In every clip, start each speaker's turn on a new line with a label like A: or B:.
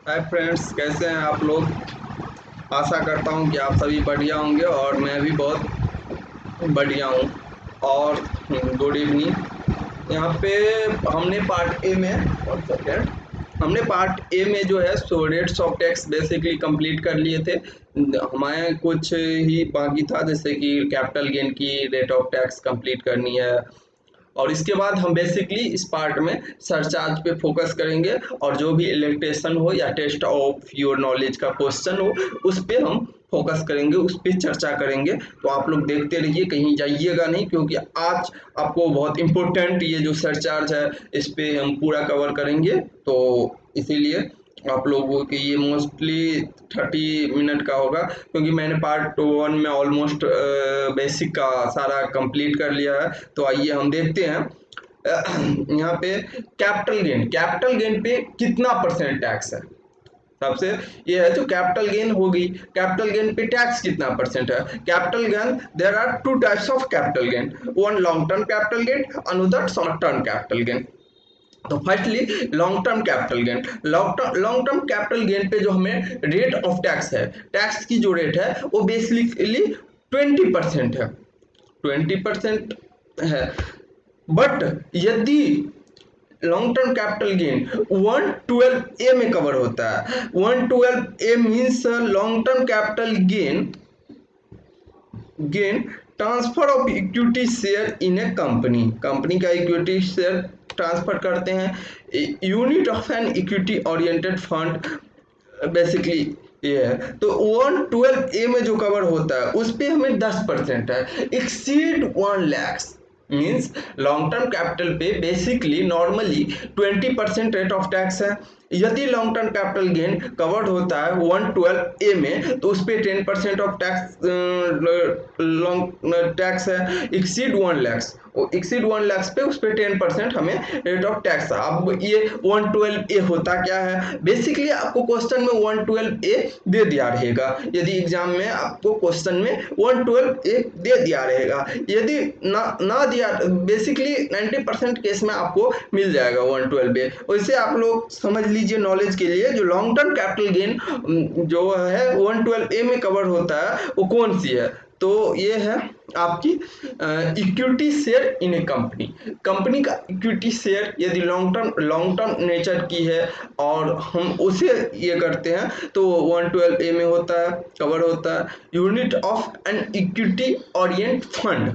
A: Hi friends, कैसे हैं आप लोग। आशा करता हूं कि आप सभी बढ़िया होंगे और मैं भी बहुत बढ़िया हूं। और गुड इवनिंग। यहाँ पे हमने पार्ट ए में 1 सेकेंड। हमने पार्ट ए में जो है so rates of tax basically complete कर लिए थे। हमारे कुछ ही बाकी था, जैसे कि कैपिटल गेन की रेट ऑफ टैक्स कंप्लीट करनी है। और इसके बाद हम बेसिकली इस पार्ट में सरचार्ज पे फोकस करेंगे, और जो भी इलेक्ट्रेशन हो या टेस्ट ऑफ योर नॉलेज का क्वेश्चन हो उस पे हम फोकस करेंगे, उस पे चर्चा करेंगे। तो आप लोग देखते रहिए, कहीं जाइएगा नहीं, क्योंकि आज आपको बहुत इम्पोर्टेंट ये जो सरचार्ज है इस पे हम पूरा कवर करेंगे। तो इसीलिए आप लोगों की ये मोस्टली 30 मिनट का होगा, क्योंकि मैंने पार्ट 1 में ऑलमोस्ट बेसिक का सारा कंप्लीट कर लिया है। तो आइए हम देखते हैं यहाँ पे कैपिटल गेन पे कितना परसेंट टैक्स है। सबसे ये है जो कैपिटल गेन होगी, कैपिटल गेन पे टैक्स कितना परसेंट है। Capital gain, there are two types of capital gain, one long term capital gain, another short term capital gain. तो firstly long term capital gain. Long term capital gain पे जो हमें rate of tax है, tax की जो rate है वो basically 20% है। 20% है। बट यदि long term capital gain 112A में कवर होता है। 112A means long term capital gain transfer of equity share in A company. Company का इक्विटी शेयर ट्रांसफर करते हैं। Unit of an equity oriented fund basically ये है। तो 112A में जो कवर होता है उस पे हमें 10% है। Exceed 1 lakh means long term capital पे basically normally 20% rate of tax है। यदि long term capital gain covered होता है 112A में तो उस पर 10% ऑफ टैक्स लॉन्ग टैक्स है। एक्सीड 1 लाख, एक्सीड 1 लाख पे उस पर 10% हमें रेट ऑफ टैक्स। अब ये 112A होता क्या है, बेसिकली आपको क्वेश्चन में 112A दे दिया रहेगा। यदि एग्जाम में आपको क्वेश्चन में 112A दे दिया रहेगा, यदि ना दिया, बेसिकली 90% केस में आपको मिल जाएगा 112A। वैसे आप लोग समझ लीजिए नॉलेज के लिए, जो लॉन्ग टर्म कैपिटल गेन जो है 112A में कवर होता है वो कौन सी है। तो ये है आपकी equity share in A company. Company का इक्विटी शेयर यदि लॉन्ग टर्म नेचर की है और हम उसे ये करते हैं तो 112A में होता है, कवर होता है। Unit of an equity Orient fund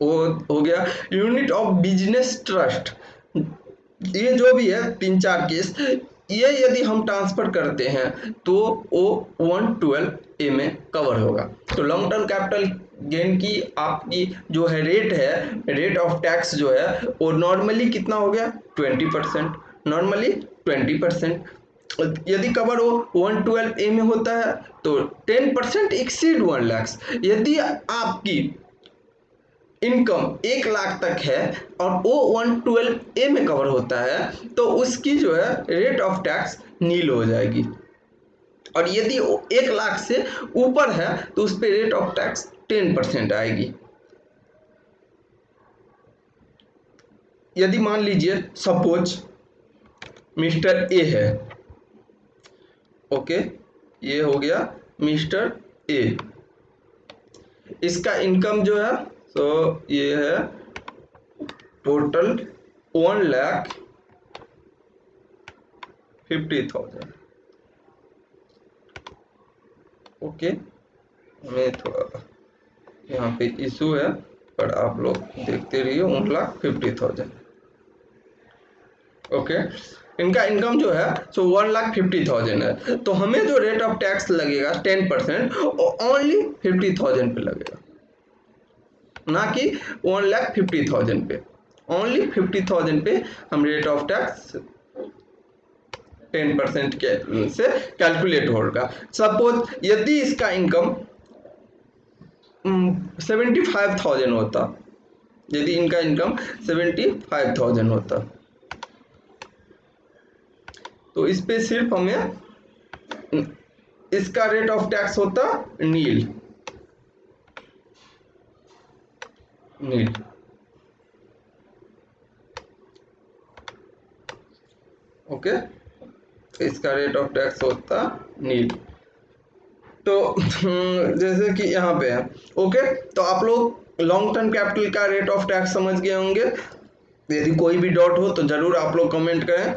A: वो हो गया। यूनिट ऑफ बिजनेस ट्रस्ट, ये जो भी है 3-4 केस, ये यदि हम ट्रांसफर करते हैं तो वो 112A में कवर होगा। तो लॉन्ग टर्म कैपिटल गेन की आपकी जो है रेट ऑफ टैक्स जो है वो नॉर्मली कितना हो गया 20%। नॉर्मली 20%। यदि कवर हो 112A में होता है तो 10% एक्सीड 1 लाख। यदि आपकी इनकम 1 लाख तक है और वो 112A में कवर होता है तो उसकी जो है रेट ऑफ टैक्स नील हो जाएगी। और यदि वो 1 लाख से ऊपर है तो उस पर रेट ऑफ टैक्स 10% आएगी। यदि मान लीजिए सपोज मिस्टर ए है, ओके, ये हो गया मिस्टर ए। इसका इनकम जो है तो ये है टोटल 1,50,000। ओके, हमें थोड़ा यहाँ पे इशू है, पर आप लोग देखते रहिए। 1,50,000। ओके, इनका इनकम जो है सो 1,50,000 है। तो हमें जो रेट ऑफ टैक्स लगेगा 10% ओनली 50,000 पे लगेगा, ना कि 1,50,000 पे। ओनली 50,000 पे हम रेट ऑफ टैक्स 10% के से कैलकुलेट होगा। सपोज यदि इसका इनकम 75,000 होता, यदि इनका इनकम 75,000 होता तो इस पे सिर्फ हमें इसका रेट ऑफ टैक्स होता नील। Nil okay. इसका रेट ऑफ टैक्स होता नील। तो जैसे कि यहाँ पे है। ओके, तो आप लोग लॉन्ग टर्म कैपिटल का रेट ऑफ टैक्स समझ गए होंगे। यदि कोई भी डाउट हो तो जरूर आप लोग कमेंट करें,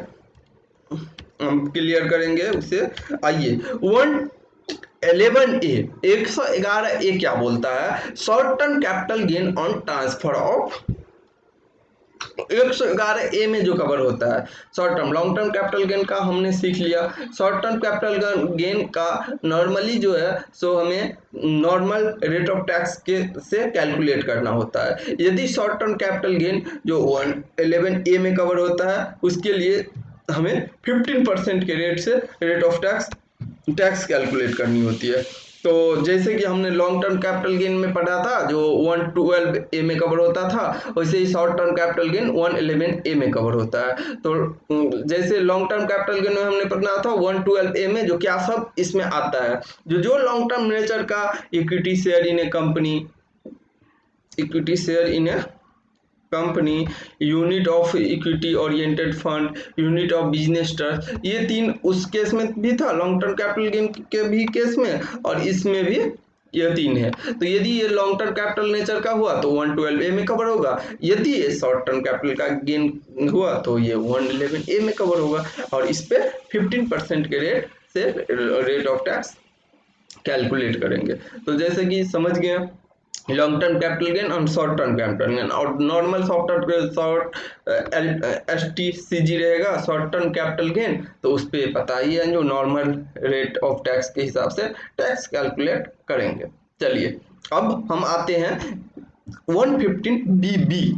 A: हम क्लियर करेंगे उसे। आइए 111A क्या बोलता है, short term capital gain on transfer of. 111A में जो कवर होता है short term, long term capital gain का हमने सीख लिया। शॉर्ट टर्म कैपिटल गेन का नॉर्मली जो है सो हमें नॉर्मल रेट ऑफ टैक्स के से कैलकुलेट करना होता है। यदि शॉर्ट टर्म कैपिटल गेन जो 111A में कवर होता है उसके लिए हमें 15% के रेट से रेट ऑफ टैक्स कैलकुलेट करनी होती है। तो जैसे कि हमने लॉन्ग टर्म कैपिटल गेन में पढ़ा था जो 112A में कवर होता था, वैसे ही short term capital gain 111A में कवर होता है। तो जैसे लॉन्ग टर्म कैपिटल गेन में हमने पढ़ा था 112A में जो क्या सब इसमें आता है, जो लॉन्ग टर्म नेचर का equity share in A company, equity share in A company, unit of equity oriented fund, unit of business trust, ये तीन उस केस में भी था, लॉन्ग टर्म कैपिटल गेन के भी केस में, और इसमें भी ये तीन है। तो यदि ये लॉन्ग टर्म कैपिटल नेचर का हुआ तो 112A में कवर होगा, यदि ये शॉर्ट टर्म कैपिटल का गेन हुआ तो ये 111A में कवर होगा, और इस पे 15% के रेट से रेट ऑफ टैक्स कैलकुलेट करेंगे। तो जैसे कि समझ गए लॉन्ग टर्म कैपिटल गेन और शॉर्ट टर्म कैपिटल गेन, और नॉर्मल शॉर्ट STCG रहेगा शॉर्ट टर्म कैपिटल गेन, तो उस पर पता ही है जो नॉर्मल रेट ऑफ टैक्स के हिसाब से टैक्स कैलकुलेट करेंगे। चलिए अब हम आते हैं 115BB।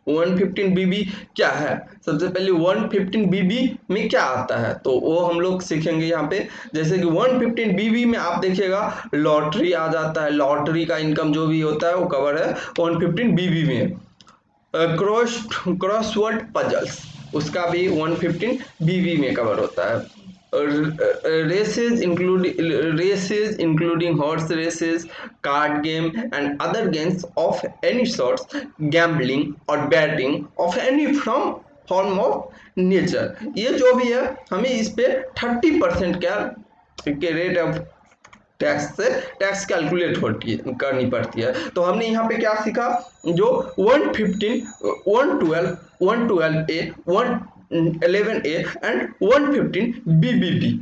A: 115BB क्या है, सबसे पहले 115BB में क्या आता है तो वो हम लोग सीखेंगे यहाँ पे। जैसे कि 115BB में आप देखिएगा लॉटरी आ जाता है, लॉटरी का इनकम जो भी होता है वो कवर है 115BB में। क्रॉसवर्ड पजल्स उसका भी 115BB में कवर होता है। Races including horse races, card game and other games of any sorts, gambling और betting of any form of nature, ये जो भी है हमें इस पे 30% के रेट ऑफ टैक्स से टैक्स कैलकुलेट करनी पड़ती है। तो हमने यहाँ पे क्या सीखा, जो 115, 112, 112A, 111A एंड 115BBB,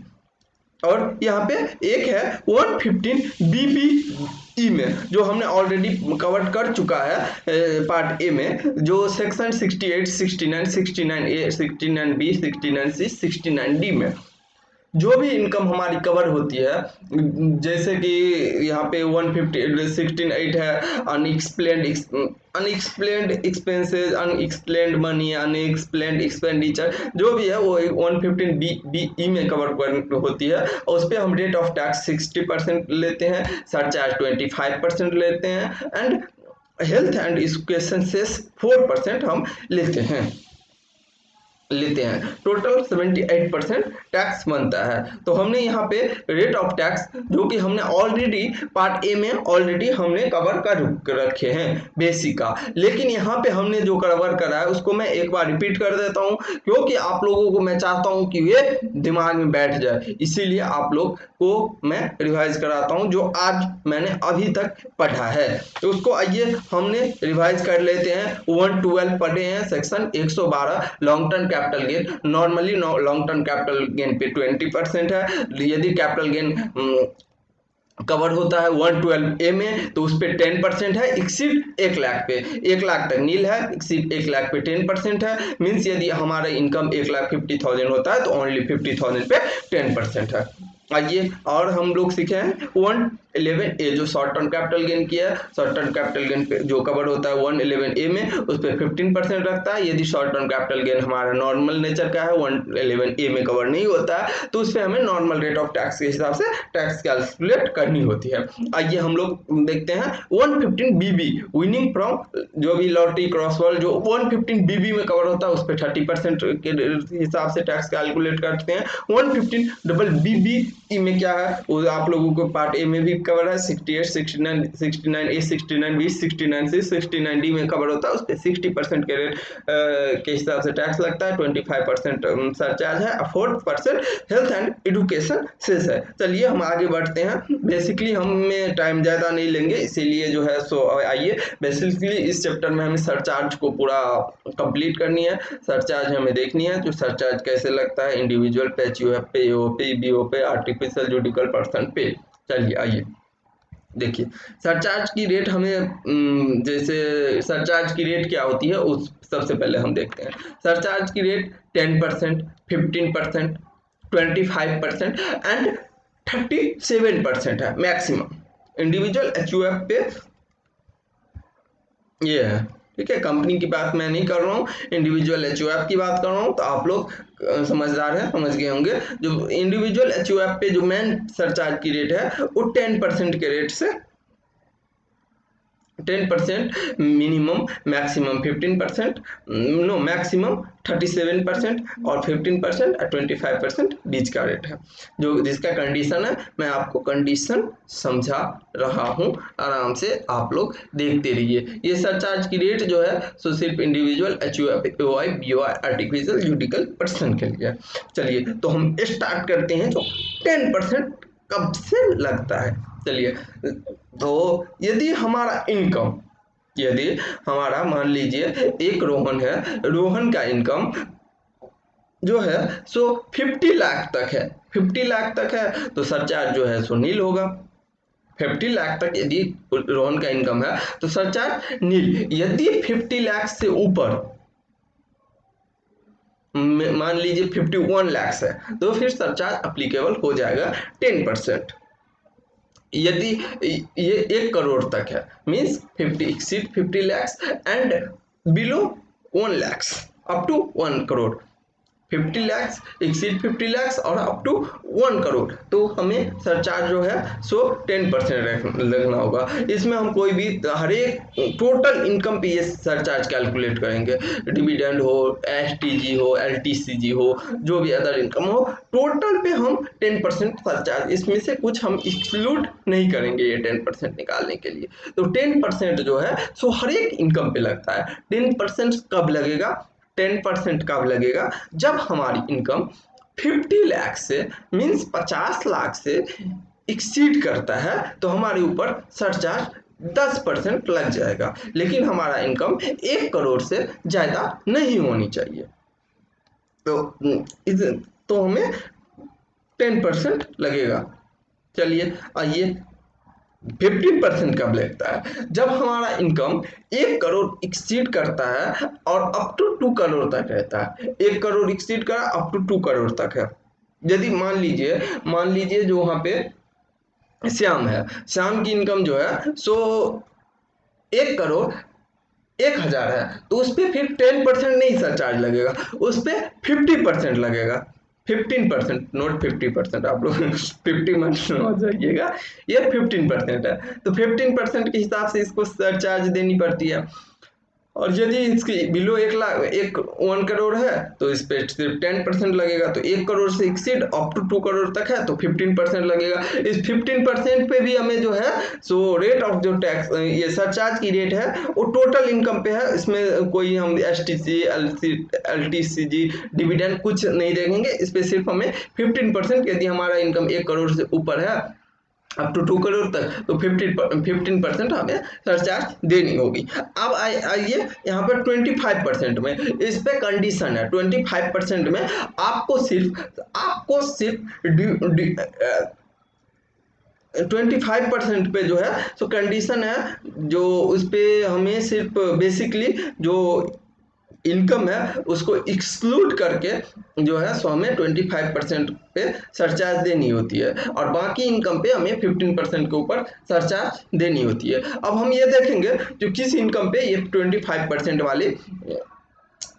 A: और यहाँ पे एक है 115BBE में जो हमने ऑलरेडी कवर कर चुका है पार्ट ए में, जो section 68, 69, 69A, 69B, 69C, 69D में जो भी इनकम हमारी कवर होती है। जैसे कि यहाँ पे 168 है unexplained expenses, unexplained money, unexplained expenditure, जो भी है वो 115BE में कवर होती है, और उस पर हम रेट ऑफ टैक्स 60% लेते हैं, सरचार्ज 25% लेते हैं, एंड हेल्थ एंड एजुकेशन से 4% हम लेते हैं, टोटल 78% टैक्स बनता है। तो हमने यहाँ पे रेट ऑफ टैक्स जो कि हमने ऑलरेडी पार्ट ए में ऑलरेडी हमने कवर कर रखे हैं बेसिक का, लेकिन यहाँ पे हमने जो कवर करा है उसको मैं एक बार रिपीट कर देता हूँ, क्योंकि आप लोगों को मैं चाहता हूँ कि ये दिमाग में बैठ जाए, इसीलिए आप लोग को मैं रिवाइज कराता हूँ जो आज मैंने अभी तक पढ़ा है। तो उसको आइए हमने रिवाइज कर लेते हैं। 112 पढ़े हैं, section 112 long term capital gain. Normally long term capital gain पे 20% है, यदि कैपिटल गेन कवर होता है 112A में तो उस पे 10% है, एक्सीड 1 लाख पे, 1 लाख तक नील है, एक्सीड 1 लाख पे 10% है, मीन्स यदि हमारा इनकम 1,50,000 होता है तो ओनली 50,000 पे 10% है। आइए और हम लोग सीखे हैं 111A जो शॉर्ट टर्म कैपिटल गेन किया है, शॉर्ट टर्म कैपिटल गेन पे जो कवर होता है 111A में उस पर 15% रखता है। यदि शॉर्ट टर्म कैपिटल गेन हमारा नॉर्मल नेचर का है 111A में कवर नहीं होता है तो उस पर हमें नॉर्मल रेट ऑफ टैक्स के हिसाब से टैक्स कैलकुलेट करनी होती है। आइए हम लोग देखते हैं 115BB विनिंग फ्रॉम, जो भी लॉटरी क्रॉसवर्ड जो 115BB में कवर होता है उस पर 30% के हिसाब से टैक्स कैलकुलेट करते हैं। 115BB में क्या है वो आप लोगों को पार्ट ए में भी कवर है, 68, 69, 69A, 69B, 69C, 69D में कवर होता है। उस पर 60% के रेट के हिसाब से टैक्स लगता है, 25% सरचार्ज है, 4% हेल्थ एंड एजुकेशन सेस है। चलिए हम आगे बढ़ते हैं। बेसिकली हमें टाइम ज़्यादा नहीं लेंगे, इसीलिए जो है सो आइए बेसिकली इस चैप्टर में हमें सरचार्ज को पूरा कंप्लीट करनी है। सरचार्ज हमें देखनी है, जो सरचार्ज कैसे लगता है, इंडिविजुअल पे, पे, ओ पे, बीओ पे, आर्टिफिशियल जुडिकल पर्सन पे। चलिए आइए देखिए सरचार्ज की रेट हमें जैसे सरचार्ज की रेट क्या होती है उस सबसे पहले हम देखते हैं। सरचार्ज की रेट 10%, 15%, 25% एंड 37% है मैक्सिमम। इंडिविजुअल एचयूएफ पे ये है, ठीक है। कंपनी की बात मैं नहीं कर रहा हूँ, इंडिविजुअल एचयूएफ की बात कर रहा हूँ। तो आप लोग समझदार हैं, समझ गए होंगे। जो इंडिविजुअल एचयूएफ पे जो मेन सरचार्ज की रेट है वो 10% के रेट से 10%, मिनिमम, मैक्सिमम 15%, नो मैक्सिमम 37% और 15% और 25% बीच का रेट है। जो जिसका कंडीशन है मैं आपको कंडीशन समझा रहा हूँ, आराम से आप लोग देखते रहिए। ये सरचार्ज की रेट जो है सो सिर्फ individual HUI BOI artificial judicial person के लिए। चलिए तो हम स्टार्ट करते हैं। जो 10% कब से लगता है, चलिए तो यदि हमारा मान लीजिए एक रोहन है, रोहन का इनकम जो है सो 50 लाख तक है, 50 लाख तक है तो सरचार्ज जो है सो नील होगा। 50 लाख तक यदि रोहन का इनकम है तो सरचार्ज नील। यदि 50 लाख से ऊपर मान लीजिए 51 लाख है तो फिर सरचार्ज अप्लीकेबल हो जाएगा 10%। यदि ये 1 करोड़ तक है means 50 exceed 50 lakhs and below 1 lakhs up to 1 crore, 50 lakhs exceed 50 lakhs और अप टू 1 करोड़, तो हमें सरचार्ज जो है सो 10% लगना होगा। इसमें हम कोई भी हर एक टोटल इनकम पे ये सरचार्ज कैलकुलेट करेंगे। डिविडेंड हो, एसटीजी हो, एलटीसीजी हो, जो भी अदर इनकम हो, टोटल पे हम 10% सरचार्ज, इसमें से कुछ हम एक्सक्लूड नहीं करेंगे ये 10% निकालने के लिए। तो 10% जो है सो हर एक इनकम पे लगता है। 10% कब लगेगा, 10% कब लगेगा जब हमारी इनकम 50 लाख से मीन्स 50 लाख से एक्सीड करता है तो हमारे ऊपर सरचार्ज 10% लग जाएगा। लेकिन हमारा इनकम 1 करोड़ से ज्यादा नहीं होनी चाहिए, तो हमें 10% लगेगा। चलिए आइए 15% कब लगता है, जब हमारा इनकम 1 करोड़ एक्सीड करता है और अप टू 2 करोड़ तक रहता है। 1 करोड़ एक्सीड करा अप टू 2 करोड़ तक है। यदि मान लीजिए जो वहां पे श्याम है, श्याम की इनकम जो है सो 1 करोड़ 1,000 है तो उस पर फिर 10% नहीं सरचार्ज लगेगा, उस पर 50% लगेगा। 15%, नोट 50%, आप लोग 50 मत समझ जाइएगा, ये 15% है। तो 15% के हिसाब से इसको सरचार्ज देनी पड़ती है। और यदि इसकी बिलो 1 करोड़ है तो इस पे सिर्फ 10% लगेगा। तो 1 करोड़ से एक्सीड अप टू 2 करोड़ तक है तो 15% लगेगा। इस 15% पे भी हमें जो है सो रेट ऑफ जो टैक्स ये सरचार्ज की रेट है वो टोटल इनकम पे है। इसमें कोई हम एसटीसी एलटीसीजी डिविडेंड कुछ नहीं देखेंगे, इस पे सिर्फ हमें 15%, यदि हमारा इनकम 1 करोड़ से ऊपर है अप टू 2 करोड़ तक तो 15% हमें सरचार्ज देनी होगी। अब आइए यहाँ पर 25% में, इस पे कंडीशन है। 25% में आपको सिर्फ 25% पे जो है सो कंडीशन है, जो उस पे हमें सिर्फ बेसिकली जो इनकम है उसको एक्सक्लूड करके जो है सो हमें 25% पे सरचार्ज देनी होती है और बाकी इनकम पे हमें 15% के ऊपर सरचार्ज देनी होती है। अब हम ये देखेंगे जो किस इनकम पे ये 25% वाली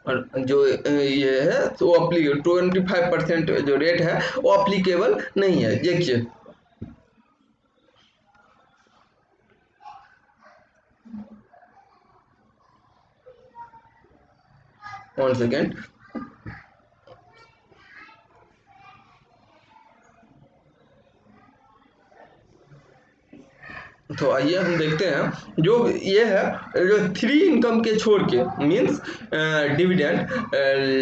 A: और जो ये है तो 25% जो रेट है वो अप्लीकेबल नहीं है। देखिए वन सेकेंड, तो आइए हम देखते हैं जो ये है, जो 3 इनकम के छोड़ के means dividend,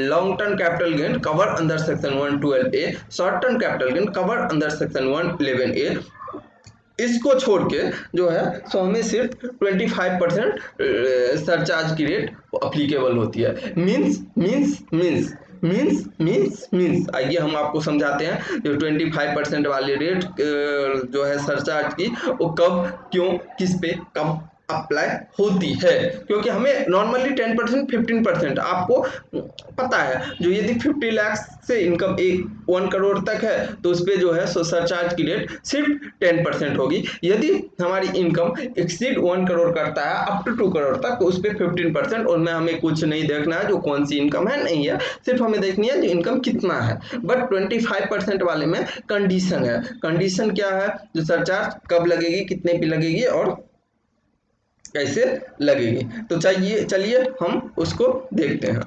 A: long term capital gain cover under section 112A, short term capital gain cover under section 111A, इसको छोड़ के जो है सो हमें सिर्फ 25% सरचार्ज की रेट अप्लीकेबल होती है। मीन्स आइए हम आपको समझाते हैं जो 25% वाली रेट जो है सरचार्ज की, वो कब, क्यों, किस पे कब अप्लाई होती है। क्योंकि हमें नॉर्मली 10%, 15% आपको पता है, जो यदि 50 लाख से इनकम 1 करोड़ तक है तो उस पर जो है सो सरचार्ज की रेट सिर्फ 10% होगी। यदि हमारी इनकम एक्सीड 1 करोड़ करता है अप टू 2 करोड़ तक तो उस पर 15%, उनमें हमें कुछ नहीं देखना है जो कौन सी इनकम है, नहीं है, सिर्फ हमें देखनी है जो इनकम कितना है। बट 25% वाले में कंडीशन है। कंडीशन क्या है, जो सरचार्ज कब लगेगी, कितने पे लगेगी और कैसे लगेगी। तो चलिए हम उसको देखते हैं।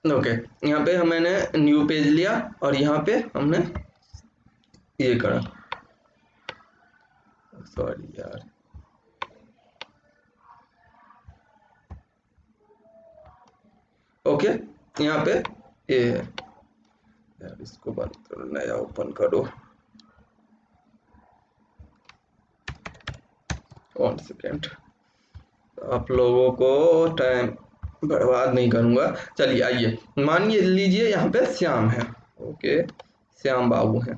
A: ओके, यहाँ पे मैंने न्यू पेज लिया और यहाँ पे हमने ये करा, सॉरी यार, ओके, यहाँ पे ये है यार, इसको बंद करो, नया ओपन करो, 1 सेकेंड, आप लोगों को टाइम बर्बाद नहीं करूंगा। चलिए आइए, मान लीजिए यहाँ पे श्याम है, ओके, श्याम बाबू है,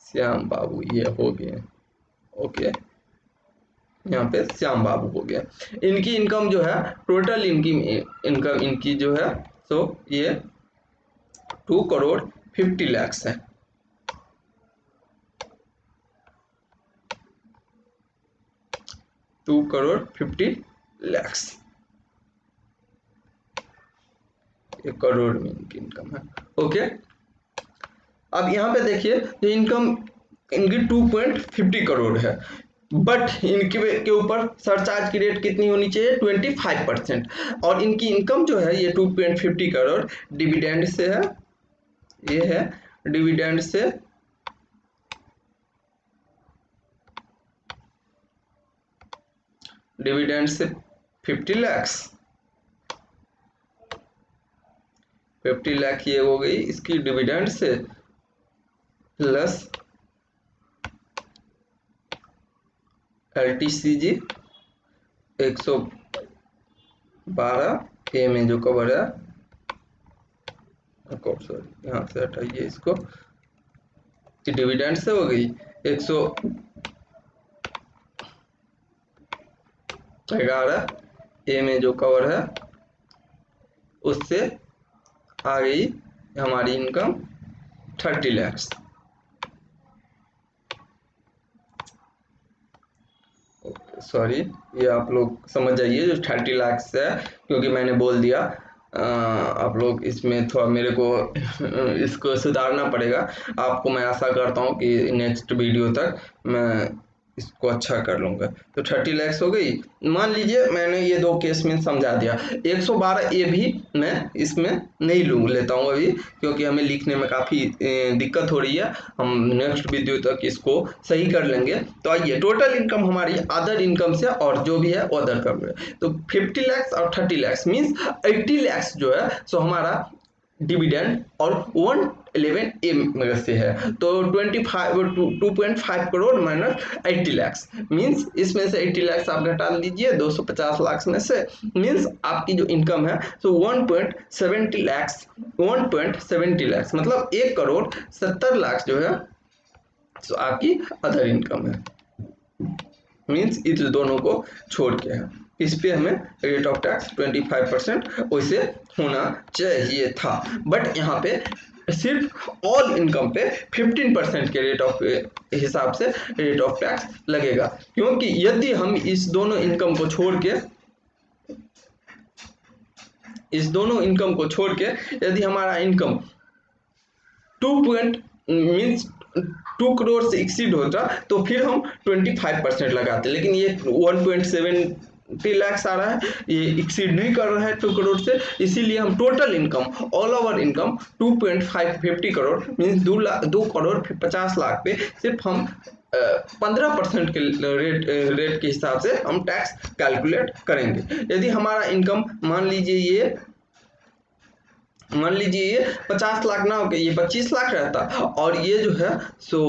A: श्याम बाबू ये हो गए, ओके, यहाँ पे श्याम बाबू हो गया। इनकी इनकम जो है, टोटल इनकी इनकम इनकी जो है सो ये 2 करोड़ 50 लाख है। टू करोड़ 50 लाख, 1 करोड़ में इनकी इनकम है, ओके। अब यहाँ पे देखिए जो इनकम इनकी 2.50 करोड़ है, बट इनके के ऊपर सरचार्ज की रेट कितनी होनी चाहिए, 25%। और इनकी इनकम जो है ये 2.50 करोड़ डिविडेंड से है, ये है डिविडेंड से, डिविडेंड से 50 लाख, 50 लाख ये हो गई इसकी डिविडेंड से, प्लस LTCG 112A में जो कवर है, सॉरी यहाँ से हटाइए इसको, डिविडेंड से हो गई 111A में जो कवर है उससे आ गई हमारी इनकम 30 लाख। सॉरी, ये आप लोग समझ जाइए जो 30 लाख है, क्योंकि मैंने बोल दिया, आप लोग इसमें थोड़ा मेरे को इसको सुधारना पड़ेगा। आपको मैं आशा करता हूँ कि नेक्स्ट वीडियो तक मैं इसको अच्छा कर लूँगा। तो 30 लाख हो गई। मान लीजिए मैंने ये 2 केस में समझा दिया, 112A भी मैं इसमें नहीं लेता हूँ अभी, क्योंकि हमें लिखने में काफ़ी दिक्कत हो रही है। हम नेक्स्ट वीडियो तक इसको सही कर लेंगे। तो आइए, टोटल इनकम हमारी अदर इनकम से और जो भी है वो अदर कर, तो 50 लाख और 30 लाख मीन्स 80 लाख जो है सो हमारा डिविडेंड और 111A में से है। तो 2.5 करोड़ माइनस 80 लाख मीन्स इसमें से 80 लाख आप घटा दीजिए 250 लाख में से, मीन्स आपकी जो इनकम है तो 1.70 लाख, 1.70 लाख मतलब 1 करोड़ 70 लाख जो है तो आपकी अदर इनकम है। मीन्स इस दोनों को छोड़ के है, इस पे हमें रेट ऑफ टैक्स 25% वैसे होना चाहिए था, बट यहाँ पे सिर्फ ऑल इनकम पे 15% के रेट ऑफ हिसाब से रेट ऑफ टैक्स लगेगा। क्योंकि यदि हम इस दोनों इनकम को छोड़ के यदि हमारा इनकम 2 करोड़ से एक्सीड होता तो फिर हम 25% लगाते, लेकिन ये 1.7 20 लाख आ रहा है, ये एक्सीड नहीं कर रहा है 2 करोड़ से, इसीलिए हम total income all over income 2.550 crore means 2 crore 50 lakh पे सिर्फ हम 15% के रेट के हिसाब से हम टैक्स कैलकुलेट करेंगे। यदि हमारा इनकम मान लीजिए ये 50 लाख ना होकर ये 25 लाख रहता, और ये जो है सो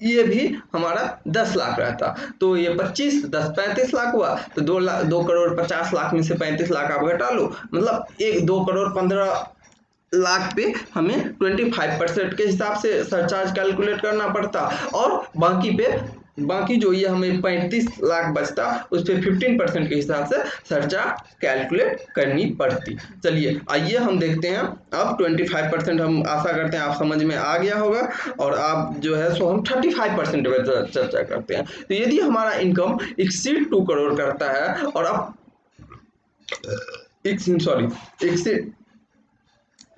A: ये भी हमारा 10 लाख रहता, तो ये 25 10 35 लाख हुआ, तो 2 करोड़ 50 लाख में से 35 लाख आप घटा लो, मतलब 2 करोड़ 15 लाख पे हमें 25% के हिसाब से सरचार्ज कैलकुलेट करना पड़ता, और बाकी जो ये हमें 35 लाख बचता उस पर 15% के हिसाब से सरचार्ज कैलकुलेट करनी पड़ती। चलिए आइए हम देखते हैं अब 25%, हम आशा करते हैं आप समझ में आ गया होगा, और आप जो है सो हम 35% पर चर्चा करते हैं। तो यदि हमारा इनकम एक्सीड 2 करोड़ करता है और अब एक्सीड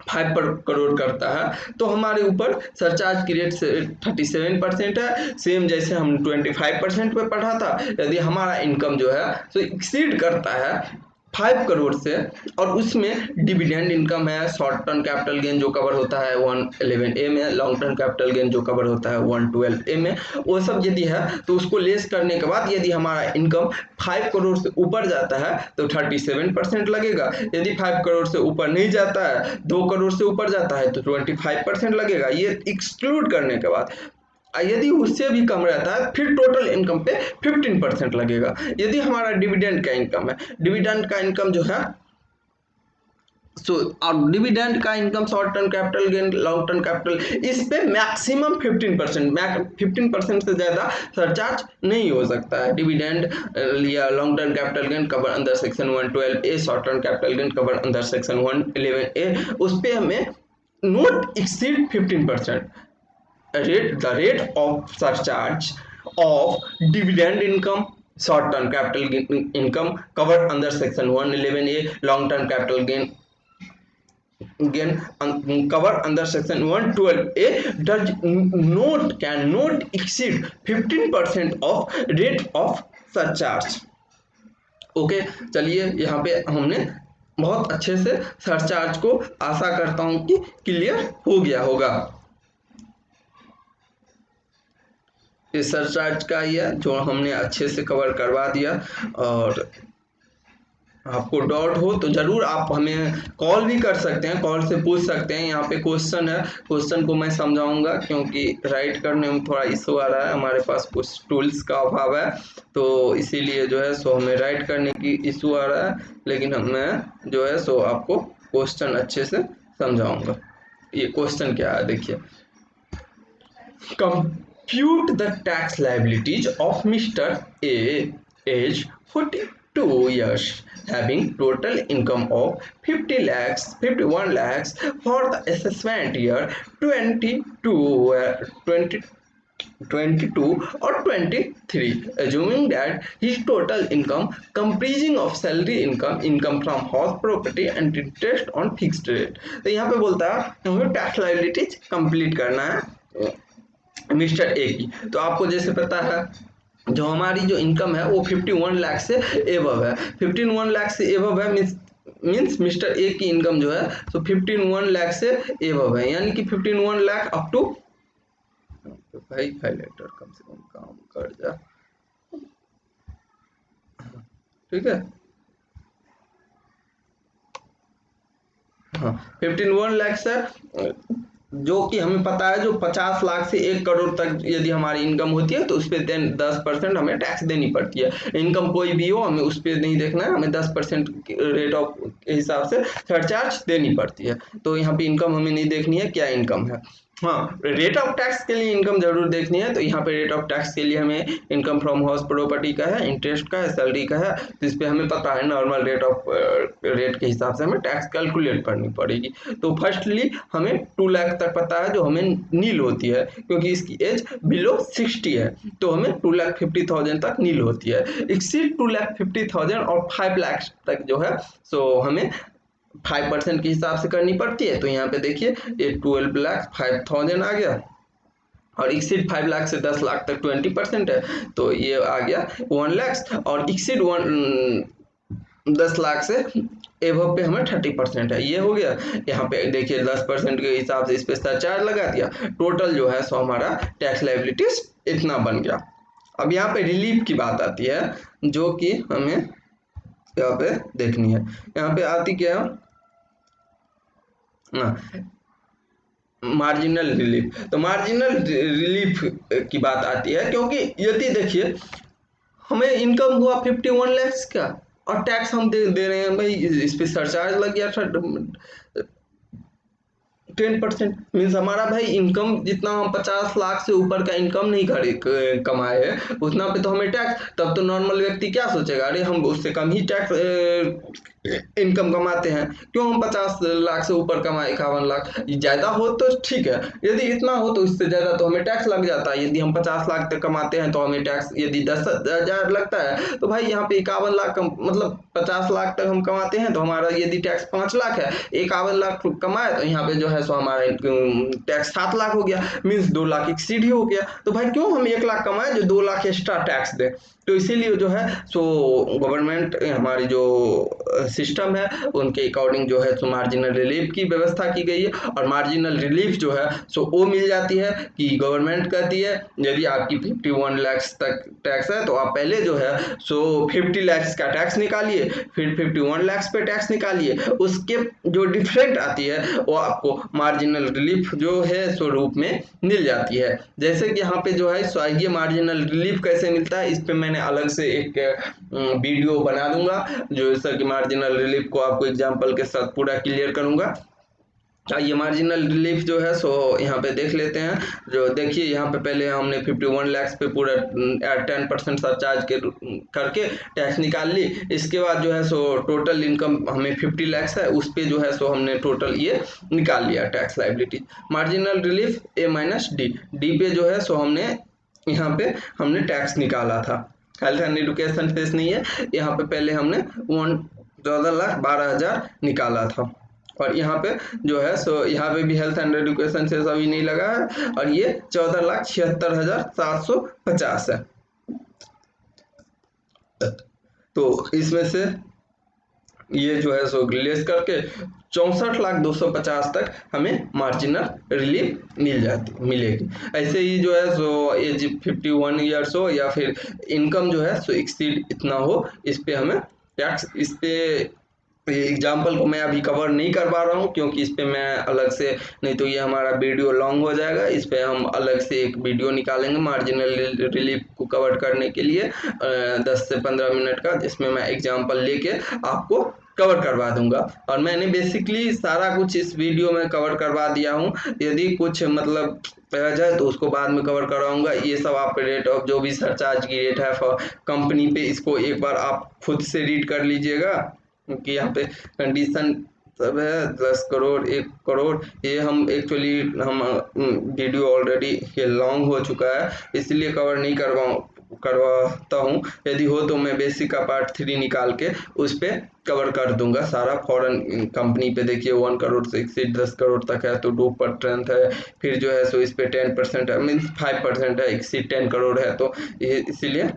A: 5 करोड़ करता है, तो हमारे ऊपर सरचार्ज की रेट से 37% है, सेम जैसे हम 25% पे पढ़ा था। यदि हमारा इनकम जो है तो एक्सीड करता है 5 करोड़ से, और उसमें डिविडेंड इनकम है, शॉर्ट टर्म कैपिटल गेन जो कवर होता है 111A में, लॉन्ग टर्म कैपिटल गेन जो कवर होता है 112A में, वो सब यदि है तो उसको लेस करने के बाद यदि हमारा इनकम 5 करोड़ से ऊपर जाता है तो 37% लगेगा। यदि 5 करोड़ से ऊपर नहीं जाता है, 2 करोड़ से ऊपर जाता है तो 25% लगेगा, ये एक्सक्लूड करने के बाद। यदि उससे भी कम रहता है फिर टोटल इनकम पे 15% लगेगा। यदि हमारा डिविडेंड का इनकम है, डिविडेंड का इनकम जो है और डिविडेंड का income, short term capital gain, long term capital, इस पे मैक्सिमम 15% से ज्यादा सरचार्ज नहीं हो सकता है। डिविडेंड या long term capital gain cover under section 112A, short term capital gain cover under section 111A, उस पे हमें not exceed 15%। The rate of surcharge of dividend income, short term capital income covered under section 111A, long term capital gain covered under section 112A cannot exceed 15% of rate of surcharge। Okay चलिए यहाँ पे हमने बहुत अच्छे से surcharge को आशा करता हूँ कि क्लियर हो गया होगा। इस सरचार्ज का ही है जो हमने अच्छे से कवर करवा दिया, और आपको डाउट हो तो जरूर आप हमें कॉल भी कर सकते हैं, कॉल से पूछ सकते हैं। यहाँ पे क्वेश्चन है, क्वेश्चन को मैं समझाऊंगा, क्योंकि राइट करने में थोड़ा इशू आ रहा है, हमारे पास कुछ टूल्स का अभाव है, तो इसीलिए जो है सो हमें राइट करने की इशू आ रहा है, लेकिन मैं जो है सो आपको क्वेश्चन अच्छे से समझाऊंगा। ये क्वेश्चन क्या है देखिए, compute the tax liabilities of Mr. A, age 42 years, having total income of 51 lakhs for the assessment year 22 or 23, assuming that his total income comprising of salary income, income from house property and interest on fixed rate। तो यहाँ पे बोलता है हमें tax liabilities complete करना है mister A की। तो आपको जैसे पता है जो हमारी जो इनकम है वो 51 लाख से एबव है, 51 लाख से एबव है मीन्स मिस्टर ए की इनकम जो है तो 51 लाख से एबव है, यानी कि 51 लाख अप टू, भाई हाइलाइटर कम से कम काम कर जा, ठीक है। हाँ 51 लाख से, जो कि हमें पता है जो 50 लाख से 1 करोड़ तक यदि हमारी इनकम होती है तो उस पर 10% हमें टैक्स देनी पड़ती है। इनकम कोई भी हो हमें उस पर नहीं देखना है, हमें 10% रेट ऑफ के हिसाब से सरचार्ज देनी पड़ती है। तो यहाँ पे इनकम हमें नहीं देखनी है क्या इनकम है। हाँ रेट ऑफ टैक्स के लिए इनकम जरूर देखनी है, तो यहाँ पे रेट ऑफ टैक्स के लिए हमें इनकम फ्रॉम हाउस प्रॉपर्टी का है, इंटरेस्ट का है, सैलरी का है, तो इस पे हमें पता है नॉर्मल रेट के हिसाब से हमें टैक्स कैलकुलेट करनी पड़ेगी। तो फर्स्टली हमें 2 लाख तक पता है जो हमें नील होती है, क्योंकि इसकी एज बिलो 60 है, तो हमें 2,50,000 तक नील होती है। एक्सीड 2,50,000 और 5 लाख तक जो है सो हमें 5% के हिसाब से करनी पड़ती है। तो यहाँ पे देखिए ये 12,05,000 आ गया, और एक्सीड 5 लाख से 10 लाख तक 20% है, तो ये आ गया 1 लाख। और एक्सीड 10 लाख से एवब पे हमें 30% है, ये हो गया। यहाँ पे देखिए 10% के हिसाब से इस पे सरचार्ज लगा दिया, टोटल जो है सो हमारा टैक्स लायबिलिटीज इतना बन गया। अब यहाँ पे रिलीफ की बात आती है, जो कि हमें यहाँ पे देखनी है। यहाँ पे आती क्या है, मार्जिनल रिलीफ। तो मार्जिनल रिलीफ की बात आती है, क्योंकि यदि देखिए हमें इनकम हुआ 51 लाख का और टैक्स हम दे रहे हैं भाई, इस पे सरचार्ज लग गया था 10%। मीन्स हमारा भाई इनकम जितना हम 50 लाख से ऊपर का इनकम नहीं कमाए है उतना पे तो हमें टैक्स। तब तो नॉर्मल व्यक्ति क्या सोचेगा, अरे हम उससे कम ही टैक्स इनकम कमाते हैं, क्यों हम 50 लाख से ऊपर कमाए 51 लाख। ज्यादा हो तो ठीक है, यदि इतना हो तो इससे ज्यादा तो हमें टैक्स लग जाता है। यदि हम 50 लाख तक कमाते हैं तो हमें टैक्स यदि 10,000 लगता है, तो भाई यहाँ पे 51 लाख मतलब 50 लाख तक हम कमाते हैं तो हमारा यदि टैक्स 5 लाख है, 51 लाख कमाए तो यहाँ पे जो है सो हमारा टैक्स 7 लाख हो गया, मीन्स 2 लाख एक्सीड ही हो गया। तो भाई क्यों हम 1 लाख कमाए जो 2 लाख एक्स्ट्रा टैक्स दे। तो इसीलिए जो है सो गवर्नमेंट हमारी जो सिस्टम है उनके अकॉर्डिंग जो है सो मार्जिनल रिलीफ की व्यवस्था की गई है। और मार्जिनल रिलीफ जो है सो वो मिल जाती है कि गवर्नमेंट कहती है यदि आपकी 51 लाख तक टैक्स है तो आप पहले जो है सो 50 लाख का टैक्स निकालिए, फिर 51 लाख पे टैक्स निकालिए, उसके जो डिफरेंट आती है वो आपको मार्जिनल रिलीफ जो है सो रूप में मिल जाती है। जैसे कि यहाँ पे जो है सो ये मार्जिनल रिलीफ कैसे मिलता है, इस पे मैंने अलग से एक वीडियो बना दूंगा, जो सर कि मार्जिनल रिलीफ को आपको एग्जांपल के साथ पूरा क्लियर करूंगा। ये मार्जिनल रिलीफ जो है सो यहाँ पे देख लेते हैं। जो देखिए यहाँ पे पहले हमने 51 लाख पे पूरा 10% सरचार्ज के करके टैक्स निकाल ली। इसके बाद जो है सो टोटल इनकम हमें 50 लाख है, उस पे जो है सो हमने टोटल ये निकाल लिया tax liability. Marginal relief A-D पे जो है सो हमने यहाँ पे हमने टैक्स निकाला था। हेल्थ एंड एजुकेशन फेस नहीं है, यहाँ पे पहले हमने 14,12,000 निकाला था। और यहाँ पे जो है सो यहाँ पे भी हेल्थ एंड एजुकेशन से अभी नहीं लगा है, और ये 14,76,750 है। तो इसमें से ये जो है सो लेस करके 64,250 तक हमें मार्जिनल रिलीफ मिलेगी। ऐसे ही जो है सो एज 51 ईयर्स हो या फिर इनकम जो है सो एक्सीड इतना हो, इस पे हमें टैक्स, इस पे एग्जाम्पल को मैं अभी कवर नहीं कर पा रहा हूँ क्योंकि इस पे मैं अलग से, नहीं तो ये हमारा वीडियो लॉन्ग हो जाएगा। इस पे हम अलग से एक वीडियो निकालेंगे मार्जिनल रिलीफ को कवर करने के लिए 10 से 15 मिनट का, जिसमें मैं एग्जाम्पल लेके आपको कवर करवा दूंगा। और मैंने बेसिकली सारा कुछ इस वीडियो में कवर करवा दिया हूँ, यदि कुछ मतलब रह जाए तो उसको बाद में कवर कराऊंगा। ये सब आप रेट ऑफ जो भी सरचार्ज की रेट है कंपनी पे, इसको एक बार आप खुद से रीड कर लीजिएगा, क्योंकि यहाँ पे कंडीशन सब है 10 करोड़ 1 करोड़। ये हम एक्चुअली हम वीडियो ऑलरेडी ये लॉन्ग हो चुका है, इसलिए कवर नहीं करवाता हूँ। यदि हो तो मैं बेसिक का पार्ट 3 निकाल के उस पे कवर कर दूंगा सारा। फॉरेन कंपनी पे देखिए 1 करोड़ से 10 करोड़ तक है तो 2% है, फिर जो है सो इस पे 10% है, मीन्स 5% है, एक्सीड 10 करोड़ है, तो इसीलिए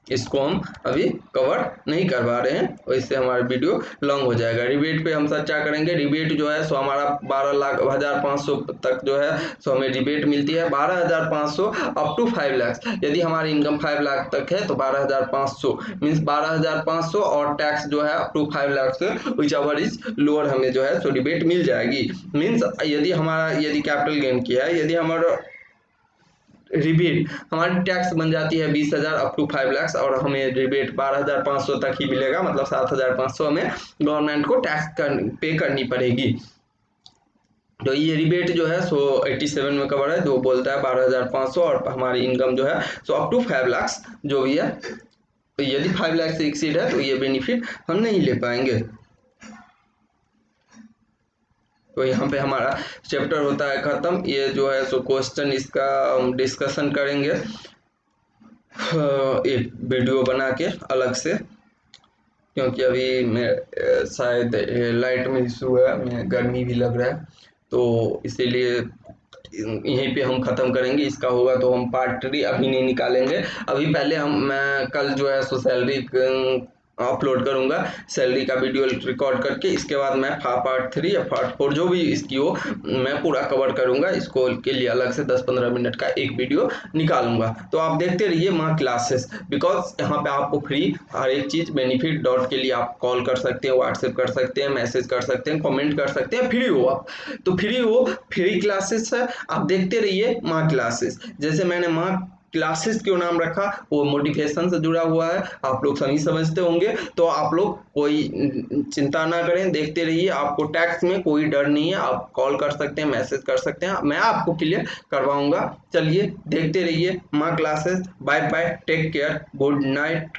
A: इसको हम अभी कवर नहीं करवा रहे हैं और इससे हमारा वीडियो लॉन्ग हो जाएगा। रिबेट पे हम चर्चा करेंगे। रिबेट जो है सो हमारा 12,500 तक जो है सो हमें रिबेट मिलती है, 12,500 अप टू 5 लाख। यदि हमारी इनकम 5 लाख तक है तो 12,500 मीन्स 12,500 और टैक्स जो है अप टू 5 लाख से विच एवर इज लोअर हमें जो है सो रिबेट मिल जाएगी। मीन्स यदि कैपिटल गेन किया है, यदि हमारा रिबेट हमारी टैक्स बन जाती है 20,000 अप टू 5 लाख और हमें रिबेट 12,500 तक ही मिलेगा, मतलब 7,500 हमें गवर्नमेंट को टैक्स पे करनी पड़ेगी। तो ये रिबेट जो है सो 87 में कवर है, जो बोलता है 12,500 और हमारी इनकम जो है सो अप टू 5 लाख जो भी है। तो यदि 5 लाख से एक्सीड है तो ये बेनिफिट हम नहीं ले पाएंगे। तो यहाँ पे हमारा चैप्टर होता है खत्म। ये जो है सो क्वेश्चन इसका हम डिस्कशन करेंगे एक वीडियो बना के अलग से, क्योंकि अभी मैं शायद लाइट में इशू है, मैं गर्मी भी लग रहा है, तो इसीलिए यहीं पे हम ख़त्म करेंगे। इसका होगा तो हम पार्ट 3 अभी नहीं निकालेंगे। अभी पहले मैं कल जो है सो सैलरी अपलोड करूंगा, सैलरी का वीडियो रिकॉर्ड करके। इसके बाद मैं पार्ट 3 या पार्ट 4 जो भी इसकी हो मैं पूरा कवर करूंगा। इसको के लिए अलग से 10-15 मिनट का एक वीडियो निकालूंगा। तो आप देखते रहिए माँ क्लासेस, बिकॉज यहाँ पे आपको फ्री हर एक चीज़ बेनिफिट डॉट के लिए आप कॉल कर सकते हैं, व्हाट्सएप कर सकते हैं, मैसेज कर सकते हैं, कमेंट कर सकते हैं, फ्री हो आप। तो फ्री क्लासेस है, आप देखते रहिए माँ क्लासेस। जैसे मैंने माँ क्लासेस क्यों नाम रखा, वो मोटिवेशन से जुड़ा हुआ है, आप लोग सभी समझते होंगे। तो आप लोग कोई चिंता ना करें, देखते रहिए। आपको टैक्स में कोई डर नहीं है, आप कॉल कर सकते हैं, मैसेज कर सकते हैं, मैं आपको क्लियर करवाऊंगा। चलिए देखते रहिए माँ classes. Bye bye, take care, good night.